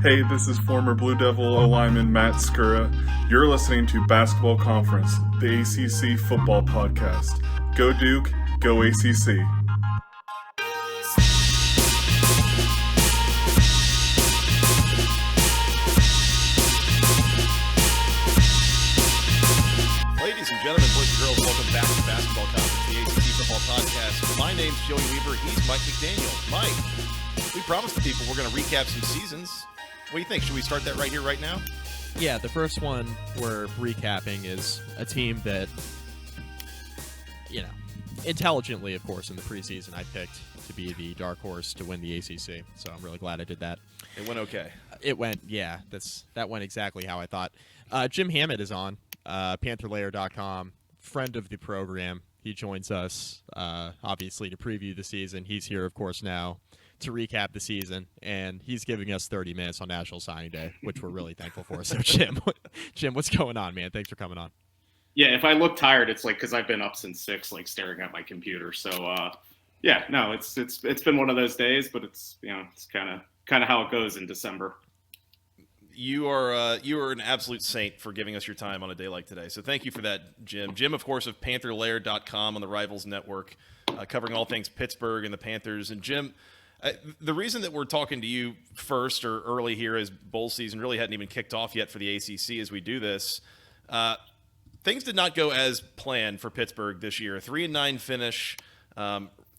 Hey, this is former Blue Devil lineman Matt Skura. You're listening to Basketball Conference, the ACC football podcast. Go Duke, go ACC. Ladies and gentlemen, boys and girls, welcome back to Basketball Conference, the ACC football podcast. My name's Joey Weaver. He's Mike McDaniel. Mike, we promised the people we're going to recap some seasons. What do you think? Should we start that right here, right now? Yeah, the first one we're recapping is a team that, intelligently, of course, in the preseason I picked to be the dark horse to win the ACC. So I'm really glad I did that. It went okay. It went, that went exactly how I thought. Jim Hammett is on, PantherLayer.com, friend of the program. He joins us, obviously, to preview the season. He's here, of course, now to recap the season, and he's giving us 30 minutes on National Signing Day, which we're really thankful for. So, Jim, what's going on, man? Thanks for coming on. Yeah, if I look tired, it's like because I've been up since 6, like staring at my computer. So, it's been one of those days, but it's kind of how it goes in December. You are an absolute saint for giving us your time on a day like today. So thank you for that, Jim. Jim, of course, of PantherLayer.com on the Rivals Network, covering all things Pittsburgh and the Panthers. And Jim, the reason that we're talking to you first or early here as bowl season really hadn't even kicked off yet for the ACC as we do this. Things did not go as planned for Pittsburgh this year. A 3-9 finish,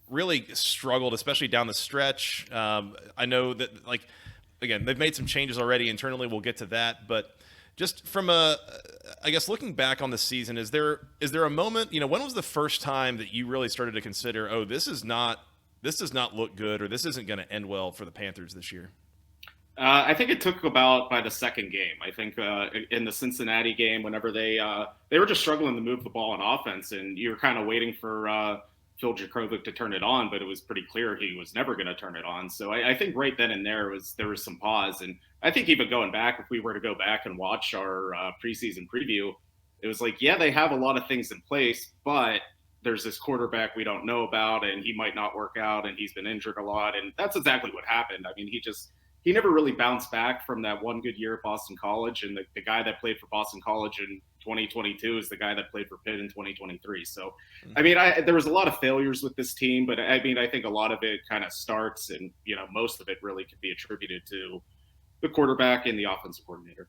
really struggled, especially down the stretch. I know that, again, they've made some changes already internally. We'll get to that, but just from looking back on the season, is there a moment? When was the first time that you really started to consider, this does not look good, or this isn't going to end well for the Panthers this year? I think it took about by the second game. I think in the Cincinnati game, whenever they were just struggling to move the ball on offense, and you were kind of waiting for Phil Jakovic to turn it on, but it was pretty clear he was never going to turn it on. So I think right then and there was some pause. And I think even going back, if we were to go back and watch our preseason preview, it was like, yeah, they have a lot of things in place, but there's this quarterback we don't know about, and he might not work out, and he's been injured a lot. And that's exactly what happened. I mean, he never really bounced back from that one good year at Boston College. And the guy that played for Boston College in 2022 is the guy that played for Pitt in 2023. So, I mean, there was a lot of failures with this team, but I think a lot of it kind of starts, and, most of it really could be attributed to the quarterback and the offensive coordinator.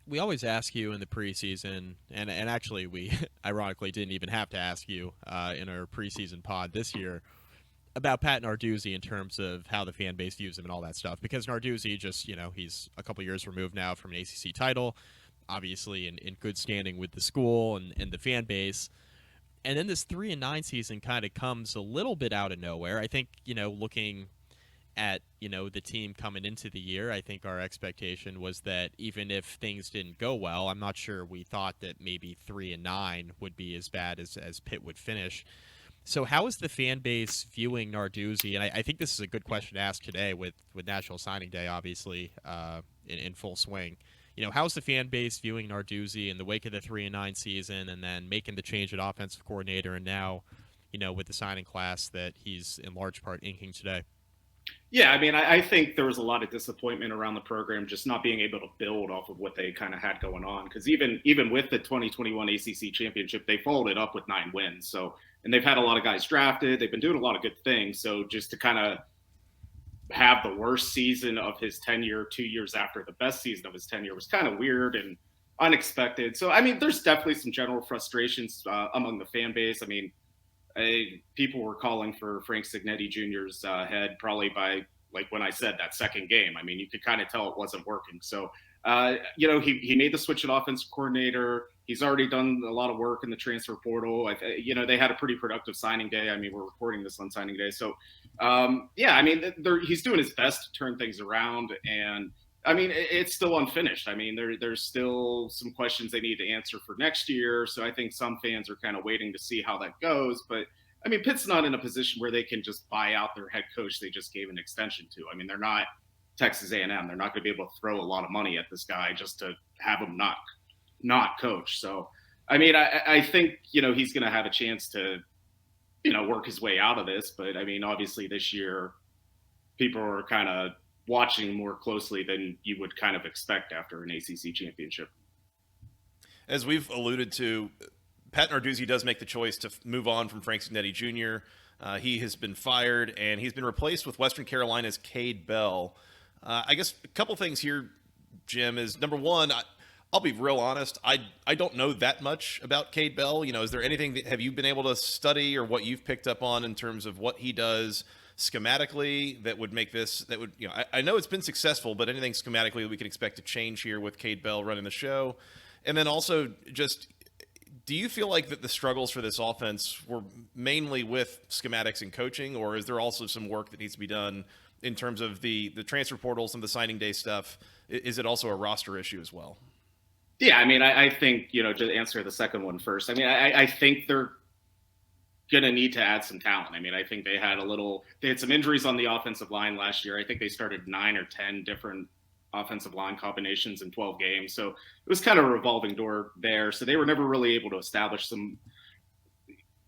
We always ask you in the preseason, and actually we ironically didn't even have to ask you in our preseason pod this year, about Pat Narduzzi in terms of how the fan base views him and all that stuff. Because Narduzzi just, he's a couple years removed now from an ACC title, obviously in good standing with the school and the fan base. And then this 3-9 season kind of comes a little bit out of nowhere. I think, looking at, the team coming into the year, I think our expectation was that even if things didn't go well, I'm not sure we thought that maybe 3-9 would be as bad as Pitt would finish. So how is the fan base viewing Narduzzi? And I think this is a good question to ask today with National Signing Day, obviously, in full swing. How's the fan base viewing Narduzzi in the wake of the 3-9 season, and then making the change at offensive coordinator, and now, with the signing class that he's in large part inking today? Yeah, I mean, I think there was a lot of disappointment around the program just not being able to build off of what they kind of had going on. Because even with the 2021 ACC championship, they followed it up with 9 wins. So, and they've had a lot of guys drafted. They've been doing a lot of good things. So just to kind of have the worst season of his tenure 2 years after the best season of his tenure was kind of weird and unexpected. So, I mean, there's definitely some general frustrations among the fan base. I mean, people were calling for Frank Cignetti Jr.'s head probably by, when I said that second game. I mean, you could kind of tell it wasn't working. So, he made the switch at offensive coordinator. He's already done a lot of work in the transfer portal. They had a pretty productive signing day. I mean, we're recording this on signing day. So, he's doing his best to turn things around. And, I mean, it's still unfinished. I mean, there's still some questions they need to answer for next year. So I think some fans are kind of waiting to see how that goes. But, I mean, Pitt's not in a position where they can just buy out their head coach they just gave an extension to. I mean, they're not Texas A&M. They're not going to be able to throw a lot of money at this guy just to have him not coach. So, I mean, I think, he's going to have a chance to, work his way out of this. But, I mean, obviously this year people are kind of watching more closely than you would kind of expect after an ACC championship. As we've alluded to, Pat Narduzzi does make the choice to move on from Frank Signetti Jr. He has been fired, and he's been replaced with Western Carolina's Cade Bell. I guess a couple things here, Jim, is number one, I'll be real honest. I don't know that much about Cade Bell. Is there anything that have you been able to study or what you've picked up on in terms of what he does schematically that would make this, that would, I know it's been successful, but anything schematically that we can expect to change here with Cade Bell running the show? And then also just, do you feel like that the struggles for this offense were mainly with schematics and coaching, or is there also some work that needs to be done in terms of the transfer portals and the signing day stuff? Is it also a roster issue as well? Yeah, I mean, I think, to answer the second one first, I mean, I think they're going to need to add some talent. I mean, I think they had some injuries on the offensive line last year. I think they started 9 or 10 different offensive line combinations in 12 games. So it was kind of a revolving door there. So they were never really able to establish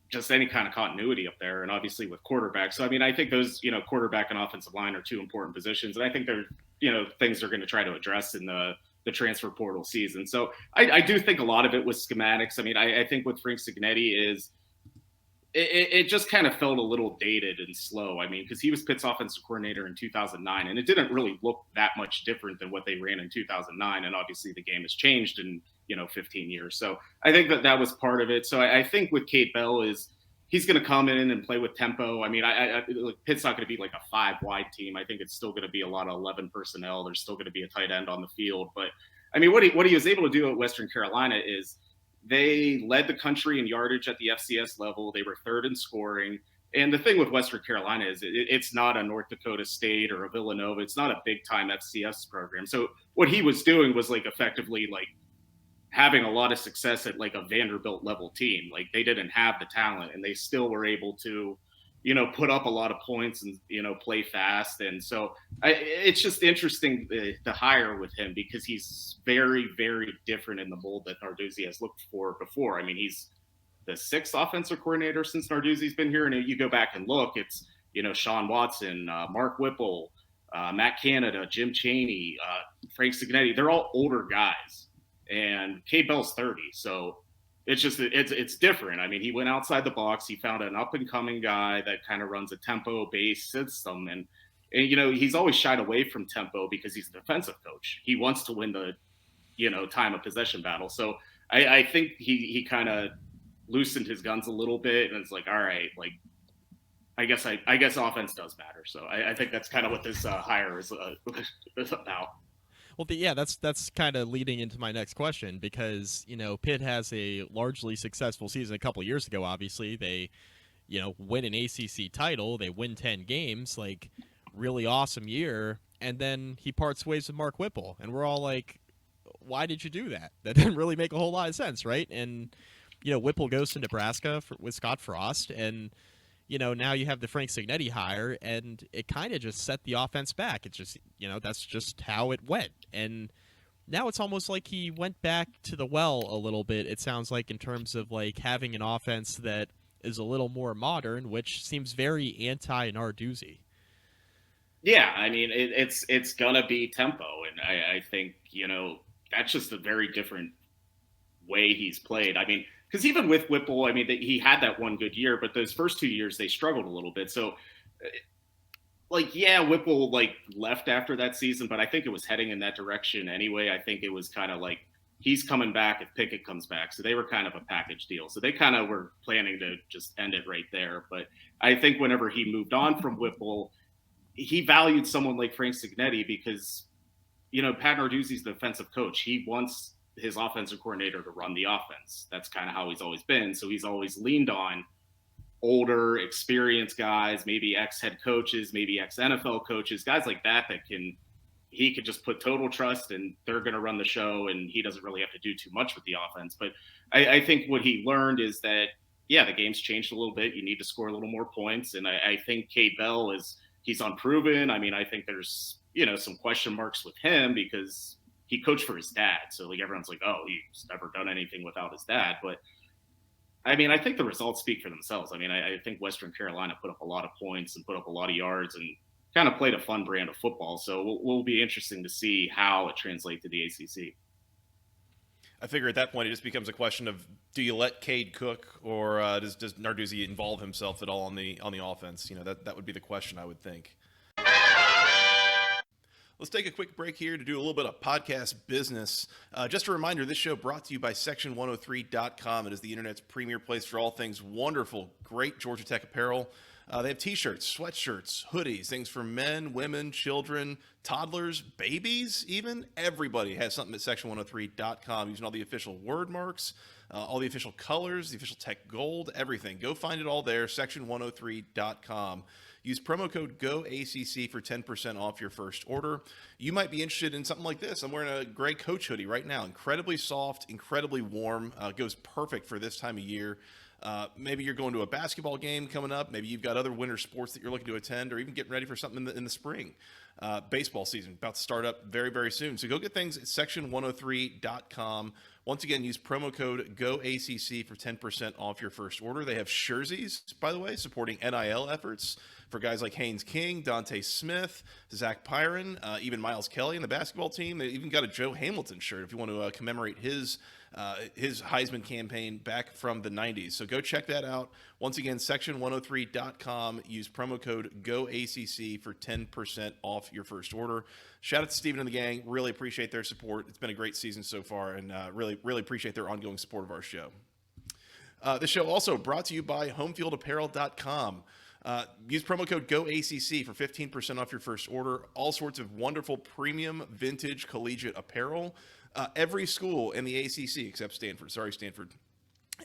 just any kind of continuity up there. And obviously with quarterback. So, I mean, I think those, quarterback and offensive line are two important positions. And I think they're, things they're going to try to address in the transfer portal season. So I do think a lot of it was schematics. I mean, I think with Frank Signetti is, it just kind of felt a little dated and slow. I mean, because he was Pitt's offensive coordinator in 2009, and it didn't really look that much different than what they ran in 2009. And obviously the game has changed in, 15 years. So I think that was part of it. So I think with Cade Bell he's going to come in and play with tempo. I mean, Pitt's not going to be like a 5-wide team. I think it's still going to be a lot of 11 personnel. There's still going to be a tight end on the field. But I mean, what he was able to do at Western Carolina is they led the country in yardage at the FCS level. They were third in scoring. And the thing with Western Carolina is it's not a North Dakota State or a Villanova. It's not a big time FCS program. So what he was doing was effectively having a lot of success at a Vanderbilt level team. They didn't have the talent, and they still were able to, put up a lot of points and, play fast. And so it's just interesting to hire with him because he's very, very different in the mold that Narduzzi has looked for before. I mean, he's the 6th offensive coordinator since Narduzzi's been here. And you go back and look, it's, Sean Watson, Mark Whipple, Matt Canada, Jim Chaney, Frank Signetti. They're all older guys. And Cade Bell's 30. So it's just, it's different. I mean, he went outside the box. He found an up and coming guy that kind of runs a tempo based system. And, he's always shied away from tempo because he's a defensive coach. He wants to win the, time of possession battle. So I think he kind of loosened his guns a little bit, and it's all right, I guess offense does matter. So I think that's kind of what this hire is about. Well, yeah, that's kind of leading into my next question because, Pitt has a largely successful season a couple years ago. Obviously, they, win an ACC title. They win 10 games, really awesome year. And then he parts ways with Mark Whipple. And we're all like, why did you do that? That didn't really make a whole lot of sense, right? And, Whipple goes to Nebraska with Scott Frost. And, now you have the Frank Signetti hire, and it kind of just set the offense back. It's just, that's just how it went. And now it's almost like he went back to the well a little bit, it sounds like, in terms of having an offense that is a little more modern, which seems very anti-Narduzzi. Yeah, I mean, it's going to be tempo. And I think, that's just a very different way he's played. I mean, because even with Whipple, I mean, he had that one good year, but those first 2 years they struggled a little bit. So, Whipple left after that season, but I think it was heading in that direction anyway. I think it was kind of he's coming back if Pickett comes back. So they were kind of a package deal. So they kind of were planning to just end it right there. But I think whenever he moved on from Whipple, he valued someone like Frank Signetti because, Pat Narduzzi's the defensive coach. He wants his offensive coordinator to run the offense. That's kind of how he's always been. So he's always leaned on older, experienced guys, maybe ex-head coaches, maybe ex-NFL coaches, guys like that he could just put total trust and they're going to run the show and he doesn't really have to do too much with the offense. But I think what he learned is that, the game's changed a little bit. You need to score a little more points. And I think Cade Bell he's unproven. I mean, I think there's, some question marks with him because he coached for his dad. So everyone's like, oh, he's never done anything without his dad. But I mean, I think the results speak for themselves. I mean, I think Western Carolina put up a lot of points and put up a lot of yards. And kind of played a fun brand of football. So we'll be interesting to see how it translates to the ACC. I figure at that point it just becomes a question of, do you let Cade cook, or does Narduzzi involve himself at all on the offense? That would be the question, I would think. Let's take a quick break here to do a little bit of podcast business. Just a reminder, this show brought to you by Section103.com. It is the internet's premier place for all things wonderful, great Georgia Tech apparel. They have t-shirts, sweatshirts, hoodies, things for men, women, children, toddlers, babies even. Everybody has something at Section103.com using all the official word marks, all the official colors, the official Tech gold, everything. Go find it all there, Section103.com. Use promo code GOACC for 10% off your first order. You might be interested in something like this. I'm wearing a gray Coach hoodie right now. Incredibly soft, incredibly warm. Goes perfect for this time of year. Maybe you're going to a basketball game coming up. Maybe you've got other winter sports that you're looking to attend, or even getting ready for something in the spring. Baseball season about to start up very, very soon. So go get things at Section103.com. Once again, use promo code GOACC for 10% off your first order. They have jerseys, by the way, supporting NIL efforts for guys like Haynes King, Dante Smith, Zach Pyron, even Miles Kelly in the basketball team. They even got a Joe Hamilton shirt if you want to commemorate his Heisman campaign back from the 90s. So go check that out. Once again, Section103.com. Use promo code GOACC for 10% off your first order. Shout out to Steven and the gang. Really appreciate their support. It's been a great season so far, and really appreciate their ongoing support of our show. This show also brought to you by HomefieldApparel.com. Use promo code GOACC for 15% off your first order. All sorts of wonderful premium vintage collegiate apparel. Every school in the ACC except Stanford. Sorry, Stanford.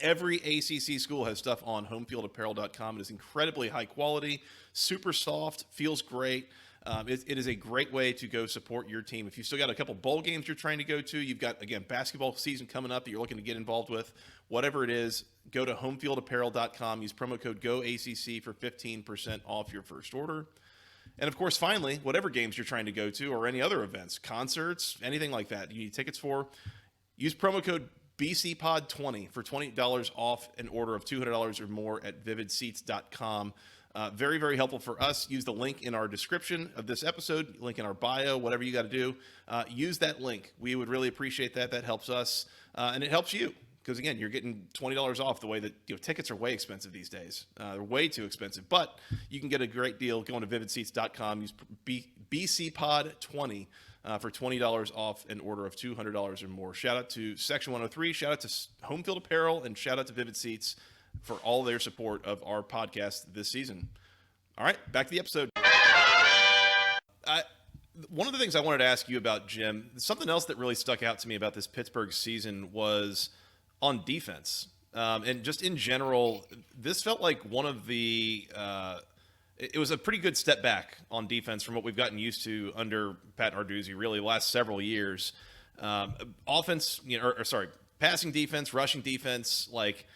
Every ACC school has stuff on HomefieldApparel.com. It is incredibly high quality, super soft, feels great. It is a great way to go support your team. If you've still got a couple bowl games you're trying to go to, you've got, again, basketball season coming up that you're looking to get involved with, whatever it is, go to HomefieldApparel.com. Use promo code GOACC for 15% off your first order. And, of course, finally, whatever games you're trying to go to or any other events, concerts, anything like that you need tickets for, use promo code BCPOD20 for $20 off an order of $200 or more at vividseats.com. Very, very helpful for us. Use the link in our description of this episode, link in our bio, whatever you got to do. Use that link. We would really appreciate that. That helps us, and it helps you. Because, again, you're getting $20 off the way that tickets are way expensive these days. They're way too expensive. But you can get a great deal going to vividseats.com. Use BCPOD20 for $20 off an order of $200 or more. Shout out to Section 103. Shout out to Homefield Apparel. And shout out to Vivid Seats for all their support of our podcast this season. All right, back to the episode. One of the things I wanted to ask you about, Jim, something else that really stuck out to me about this Pittsburgh season was on defense. And just in general, this felt like one of the it was a pretty good step back on defense from what we've gotten used to under Pat Narduzzi, really the last several years. Offense, passing defense, rushing defense, like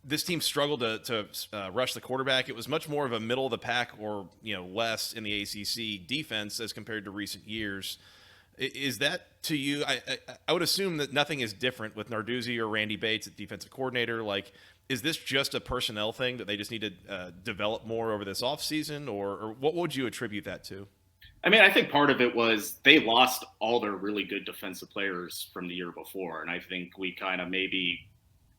this team struggled to rush the quarterback. It was much more of a middle of the pack or less in the ACC defense as compared to recent years. Is that to you? I would assume that nothing is different with Narduzzi or Randy Bates at defensive coordinator. Like, is this just a personnel thing that they just need to develop more over this offseason, or what would you attribute that to? I mean, I think part of it was they lost all their really good defensive players from the year before, and I think we kind of maybe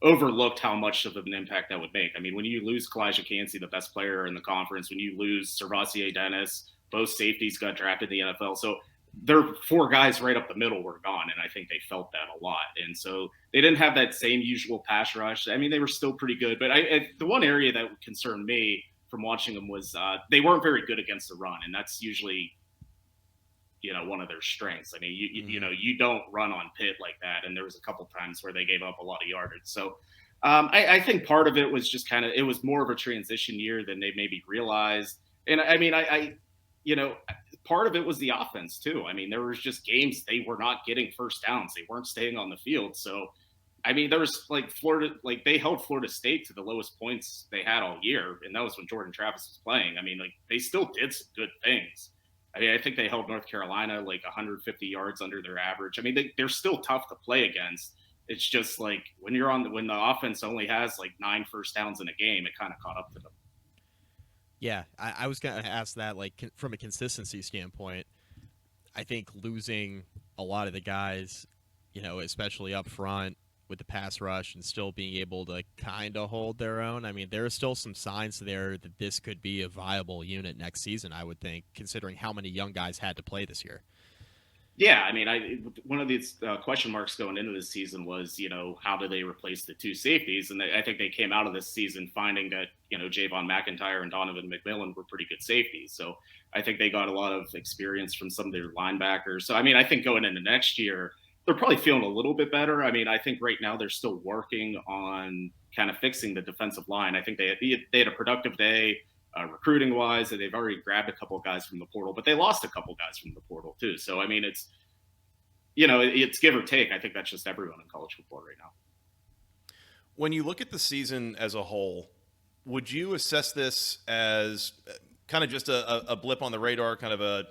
overlooked how much of an impact that would make. I mean, when you lose Kalijah Cansey, the best player in the conference, when you lose Servassier Dennis, both safeties got drafted in the NFL, so their four guys right up the middle were gone, and I think they felt that a lot. And so they didn't have that same usual pass rush. I mean, they were still pretty good, but the one area that concerned me from watching them was they weren't very good against the run, and that's usually one of their strengths. I mean, you don't run on Pitt like that, and there was a couple times where they gave up a lot of yardage. So I think part of it was just it was more of a transition year than they maybe realized. And I mean, part of it was the offense too. I mean, there was just games they were not getting first downs. They weren't staying on the field. So, I mean, there was they held Florida State to the lowest points they had all year. And that was when Jordan Travis was playing. I mean, they still did some good things. I mean, I think they held North Carolina 150 yards under their average. I mean, they're still tough to play against. It's just when when the offense only has 9 first downs in a game, it kind of caught up to them. Yeah, I was going to ask that, like, from a consistency standpoint, I think losing a lot of the guys, especially up front with the pass rush and still being able to kind of hold their own. I mean, there are still some signs there that this could be a viable unit next season, I would think, considering how many young guys had to play this year. Yeah, I mean, one of these question marks going into this season was, how do they replace the two safeties? And I think they came out of this season finding that, Javon McIntyre and Donovan McMillan were pretty good safeties. So I think they got a lot of experience from some of their linebackers. So, I mean, I think going into next year, they're probably feeling a little bit better. I mean, I think right now they're still working on kind of fixing the defensive line. I think they had a productive day. Recruiting wise, and they've already grabbed a couple of guys from the portal, but they lost a couple guys from the portal too. So, I mean, it's give or take. I think that's just everyone in college football right now. When you look at the season as a whole, would you assess this as kind of just a blip on the radar, kind of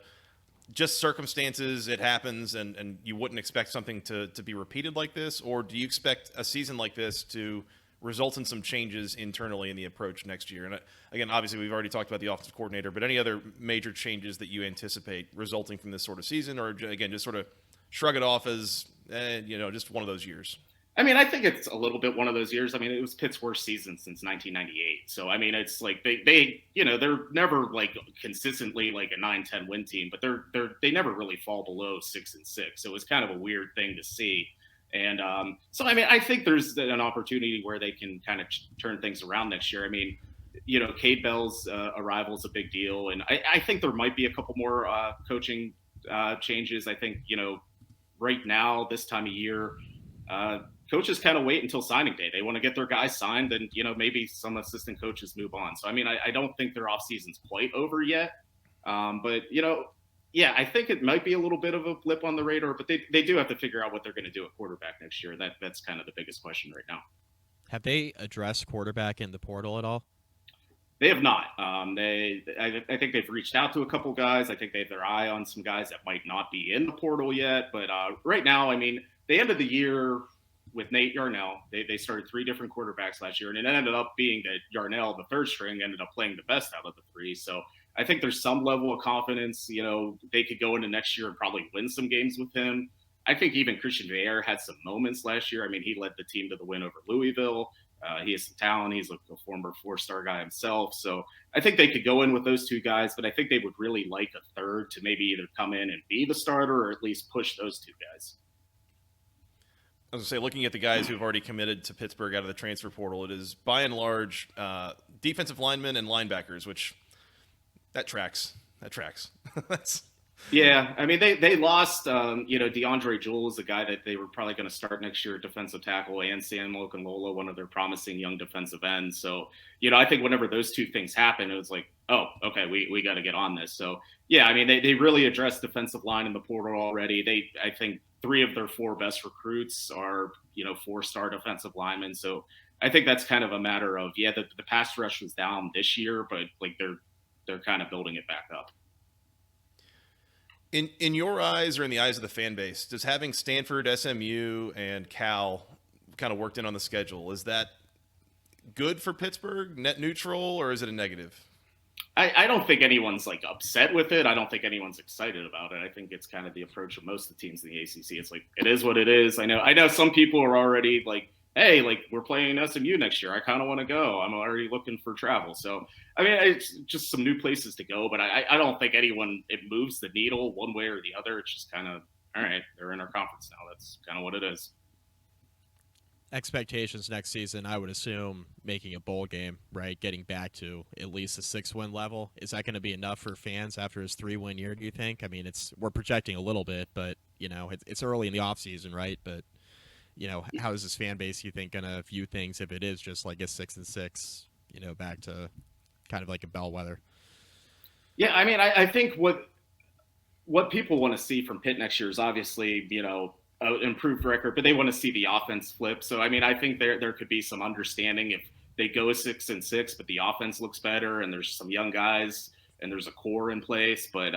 just circumstances, it happens, and you wouldn't expect something to be repeated like this? Or do you expect a season like this to result in some changes internally in the approach next year? And again, obviously, we've already talked about the offensive coordinator, but any other major changes that you anticipate resulting from this sort of season, or again, just sort of shrug it off as, just one of those years? I mean, I think it's a little bit one of those years. I mean, it was Pitt's worst season since 1998. So, I mean, it's like they're never like consistently like a 9-10 win team, but they never really fall below 6-6. So it was kind of a weird thing to see. And so, I mean, I think there's an opportunity where they can kind of turn things around next year. I mean, Cade Bell's arrival is a big deal. And I think there might be a couple more coaching changes. I think, right now, this time of year, coaches kind of wait until signing day. They want to get their guys signed and, maybe some assistant coaches move on. So, I mean, I don't think their off season's quite over yet. But, yeah, I think it might be a little bit of a blip on the radar, but they do have to figure out what they're going to do at quarterback next year. That's kind of the biggest question right now. Have they addressed quarterback in the portal at all? They have not. I think they've reached out to a couple guys. I think they have their eye on some guys that might not be in the portal yet. But right now, I mean, they ended the year with Nate Yarnell. They started 3 different quarterbacks last year, and it ended up being that Yarnell, the third string, ended up playing the best out of the 3. So I think there's some level of confidence. They could go into next year and probably win some games with him. I think even Christian Veilleux had some moments last year. I mean, he led the team to the win over Louisville. He has some talent. He's a former 4-star guy himself. So I think they could go in with those 2 guys, but I think they would really like a third to maybe either come in and be the starter or at least push those 2 guys. I was going to say, looking at the guys who've already committed to Pittsburgh out of the transfer portal, it is by and large defensive linemen and linebackers, which that tracks. Yeah, I mean, they lost, DeAndre Jewell is a guy that they were probably going to start next year at defensive tackle, and Sam Lokanlola, one of their promising young defensive ends. So, I think whenever those 2 things happen, it was like, oh, okay, we got to get on this. So, yeah, I mean, they really addressed defensive line in the portal already. I think 3 of their 4 best recruits are, 4-star defensive linemen. So I think that's kind of a matter of, the pass rush was down this year, but like they're kind of building it back up. In your eyes, or in the eyes of the fan base, does having Stanford, SMU, and Cal kind of worked in on the schedule, is that good for Pittsburgh, net neutral, or is it a negative? I don't think anyone's like upset with it. I don't think anyone's excited about it. I think it's kind of the approach of most of the teams in the ACC. It's like, it is what it is. I know some people are already like, hey, like we're playing SMU next year. I kind of want to go. I'm already looking for travel. So, I mean, it's just some new places to go, but I don't think it moves the needle one way or the other. It's just kind of, all right, they're in our conference now. That's kind of what it is. Expectations next season, I would assume making a bowl game, right? Getting back to at least a 6-win level. Is that going to be enough for fans after his 3-win year, do you think? I mean, we're projecting a little bit, but, it's early in the offseason, right? But, how is this fan base, you think, going to view things if it is just like a 6-6, back to kind of like a bellwether? Yeah, I mean, I think what people want to see from Pitt next year is obviously, improved record, but they want to see the offense flip. So, I mean, I think there could be some understanding if they go 6-6, but the offense looks better and there's some young guys and there's a core in place. But,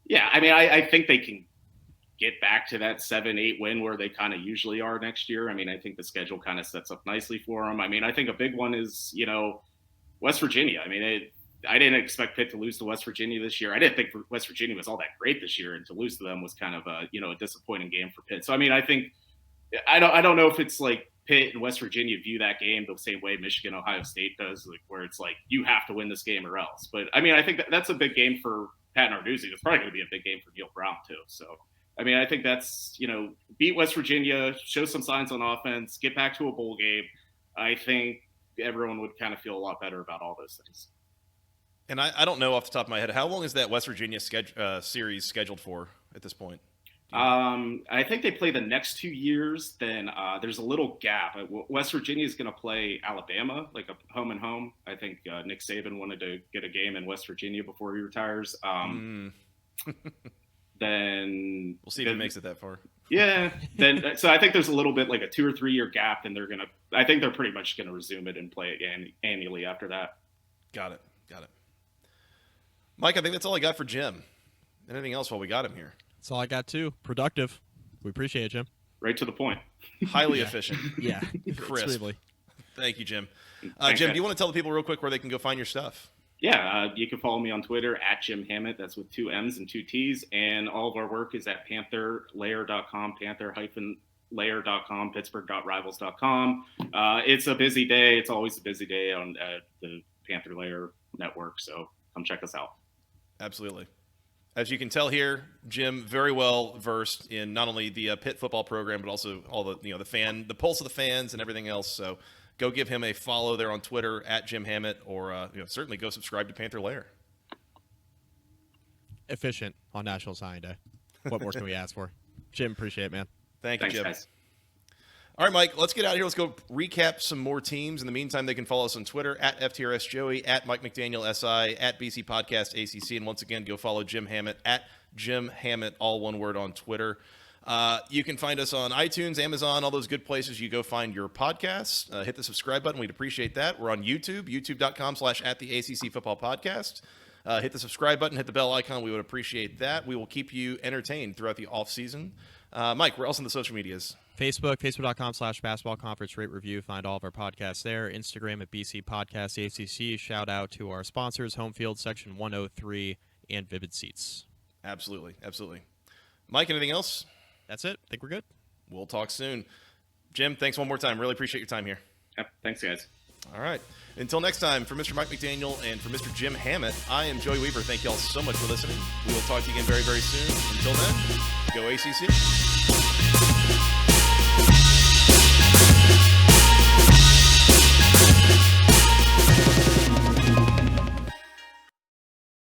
yeah, I mean, I think they can get back to that 7-8 win where they kind of usually are next year. I mean, I think the schedule kind of sets up nicely for them. I mean, I think a big one is, West Virginia. I mean, I didn't expect Pitt to lose to West Virginia this year. I didn't think West Virginia was all that great this year, and to lose to them was kind of a disappointing game for Pitt. So I mean, I think I don't know if it's like Pitt and West Virginia view that game the same way Michigan, Ohio State does, like where it's like you have to win this game or else. But I mean, I think that's a big game for Pat Narduzzi. It's probably going to be a big game for Neil Brown too. So I mean, I think that's beat West Virginia, show some signs on offense, get back to a bowl game. I think everyone would kind of feel a lot better about all those things. And I don't know off the top of my head, how long is that West Virginia series scheduled for at this point? I think they play the next 2 years. Then there's a little gap. West Virginia is going to play Alabama, like a home and home. I think Nick Saban wanted to get a game in West Virginia before he retires. Then we'll see if he makes it that far. Yeah. Then so I think there's a little bit like a 2 or 3 year gap, and I think they're pretty much going to resume it and play it annually after that. Got it. Mike, I think that's all I got for Jim. Anything else while we got him here? That's all I got too. Productive. We appreciate it, Jim. Right to the point. Highly efficient. Yeah. Crisp. Extremely. Thank you, Jim. Thanks, Jim, guys. do you want to tell the people real quick where they can go find your stuff? Yeah, you can follow me on Twitter at Jim Hammett. That's with 2 M's and 2 T's. And all of our work is at pantherlayer.com, panther-layer.com, pittsburgh.rivals.com. It's a busy day. It's always a busy day on the Panther Layer network. So come check us out. Absolutely. As you can tell here, Jim very well versed in not only the Pitt football program, but also all the the pulse of the fans and everything else. So go give him a follow there on Twitter at Jim Hammett, or certainly go subscribe to Panther Layer. Efficient on National Signing Day. What more can we ask for? Jim, appreciate it, man. Thanks, Jim. Guys. All right, Mike, let's get out of here. Let's go recap some more teams. In the meantime, they can follow us on Twitter at FTRSJoey, at Mike McDaniel SI, at BC Podcast ACC. And once again, go follow Jim Hammett at Jim Hammett, all one word on Twitter. You can find us on iTunes, Amazon, all those good places you go find your podcasts. Hit the subscribe button. We'd appreciate that. We're on YouTube, youtube.com/@the-ACC Football Podcast. Hit the subscribe button, hit the bell icon. We would appreciate that. We will keep you entertained throughout the offseason. Mike, where else on the social medias? Facebook.com/basketball conference rate review. Find all of our podcasts there. Instagram at BC Podcast ACC. Shout out to our sponsors, Home Field Section 103 and Vivid Seats. Absolutely. Mike, anything else? That's it. I think we're good. We'll talk soon. Jim, thanks one more time. Really appreciate your time here. Yep. Thanks, guys. All right. Until next time, for Mr. Mike McDaniel and for Mr. Jim Hammett, I am Joey Weaver. Thank you all so much for listening. We will talk to you again very, very soon. Until then, go ACC.